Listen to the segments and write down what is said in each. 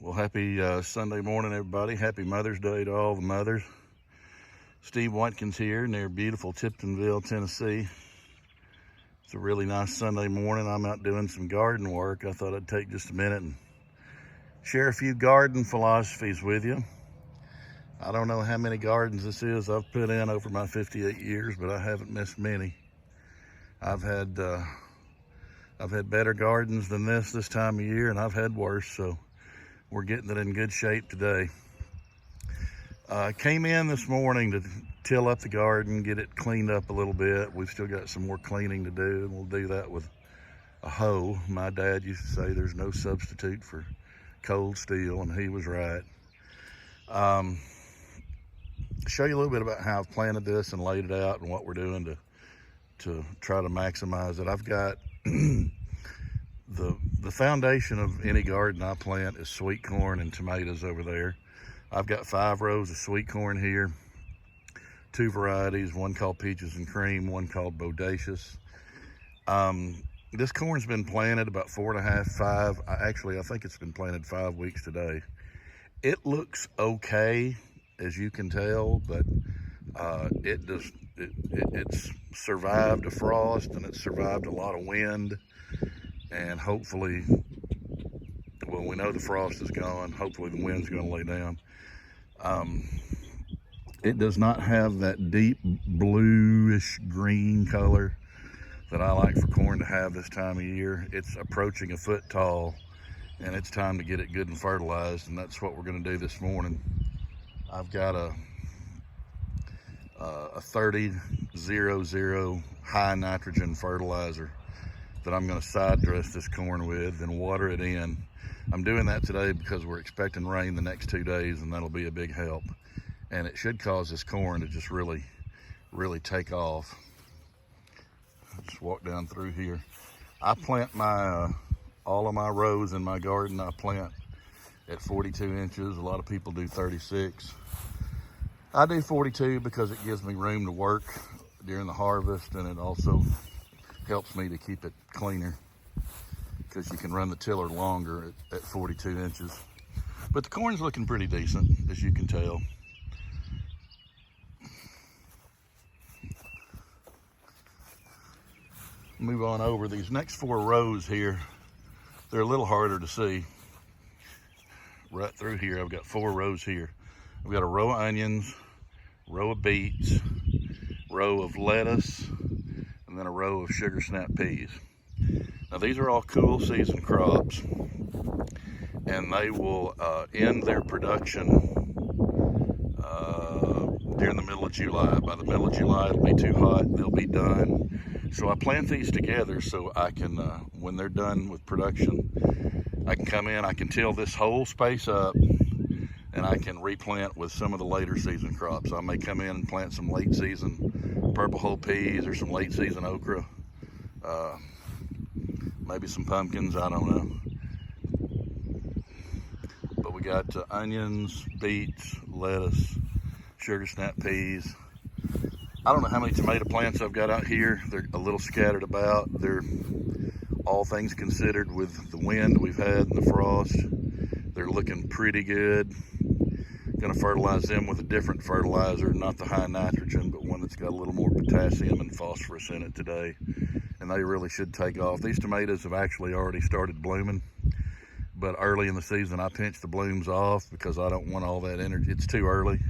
Well, happy Sunday morning, everybody. Happy Mother's Day to all the mothers. Steve Watkins here near beautiful Tiptonville, Tennessee. It's a really nice Sunday morning. I'm out doing some garden work. I thought I'd take just a minute and share a few garden philosophies with you. I don't know how many gardens this is I've put in over my 58 years, but I haven't missed many. I've had better gardens than this time of year, and I've had worse, so we're getting it in good shape today. I came in this morning to till up the garden, get it cleaned up a little bit. We've still got some more cleaning to do, and we'll do that with a hoe. My dad used to say there's no substitute for cold steel, and he was right. Show you a little bit about how I've planted this and laid it out and what we're doing to try to maximize it. I've got the foundation of any garden I plant is sweet corn and tomatoes over there. I've got 5 rows of sweet corn here, 2 varieties, one called Peaches and Cream, one called Bodacious. This corn's been planted about 4.5, 5. Actually, I think it's been planted 5 weeks today. It looks okay, as you can tell, but it's survived a frost, and it's survived a lot of wind, and hopefully, well, we know the frost is gone. Hopefully the wind's going to lay down. It does not have that deep bluish green color that I like for corn to have this time of year. It's approaching a foot tall, and it's time to get it good and fertilized, and that's what we're going to do this morning. I've got a 30-00 high nitrogen fertilizer that I'm going to side dress this corn with and water it in. I'm doing that today because we're expecting rain the next 2 days, and that'll be a big help. And it should cause this corn to just really take off. I'll just walk down through here. I plant my all of my rows in my garden, I plant at 42 inches. A lot of people do 36. I do 42 because it gives me room to work during the harvest, and it also helps me to keep it cleaner because you can run the tiller longer at 42 inches. But the corn's looking pretty decent, as you can tell. Move on over these next 4 rows here. They're a little harder to see. Right through here, I've got 4 rows here. I've got a row of onions, row of beets, row of lettuce, and then a row of sugar snap peas. Now these are all cool season crops, and they will end their production during the middle of July. By the middle of July, it'll be too hot, they'll be done. So I plant these together so I can, when they're done with production, I can come in, I can till this whole space up, and I can replant with some of the later season crops. I may come in and plant some late season purple hull peas or some late season okra, maybe some pumpkins, I don't know. But we got onions, beets, lettuce, sugar snap peas. I don't know how many tomato plants I've got out here. They're a little scattered about. They're, all things considered, with the wind we've had and the frost, they're looking pretty good. Gonna fertilize them with a different fertilizer, not the high nitrogen, but one that's got a little more potassium and phosphorus in it today. And they really should take off. These tomatoes have actually already started blooming, but early in the season I pinch the blooms off because I don't want all that energy. It's too early.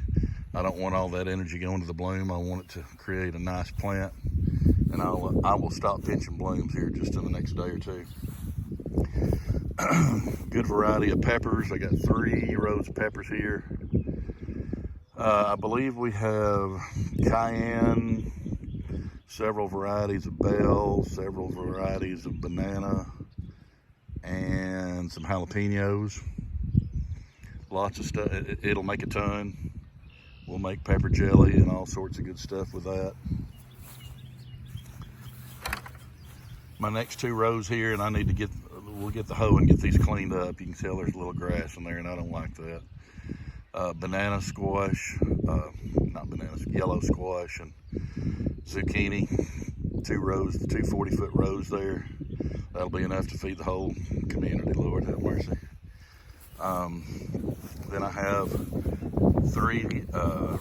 I don't want all that energy going to the bloom. I want it to create a nice plant. And I will stop pinching blooms here just in the next day or 2. Good variety of peppers. I got 3 rows of peppers here. I believe we have cayenne, several varieties of bell, several varieties of banana, and some jalapenos. Lots of stuff. It'll make a ton. We'll make pepper jelly and all sorts of good stuff with that. My next 2 rows here, and we'll get the hoe and get these cleaned up. You can tell there's a little grass in there, and I don't like that. Banana squash, yellow squash, and zucchini. 2 rows, 2 40-foot rows there. That'll be enough to feed the whole community, Lord have mercy. Then I have 3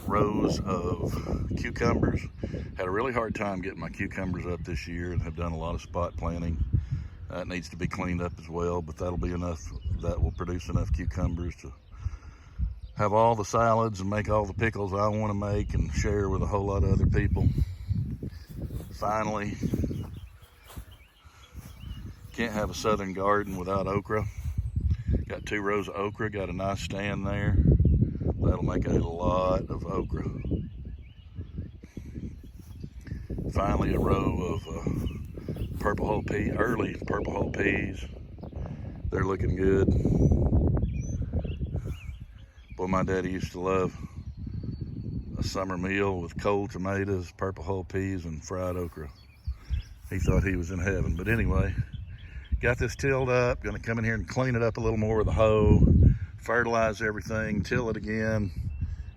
rows of cucumbers. Had a really hard time getting my cucumbers up this year and have done a lot of spot planting. It needs to be cleaned up as well, but that'll be enough. That will produce enough cucumbers to have all the salads and make all the pickles I want to make and share with a whole lot of other people. Finally, can't have a southern garden without okra. Got 2 rows of okra, got a nice stand there. That'll make a lot of okra. Finally, a row of purple hull pea, early purple hull peas. They're looking good. Boy, my daddy used to love a summer meal with cold tomatoes, purple hull peas, and fried okra. He thought he was in heaven. But anyway, got this tilled up. Gonna come in here and clean it up a little more with a hoe, fertilize everything, till it again,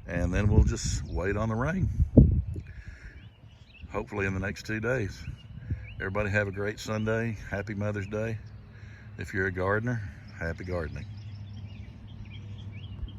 and then we'll just wait on the rain. Hopefully in the next 2 days. Everybody have a great Sunday. Happy Mother's Day. If you're a gardener, happy gardening.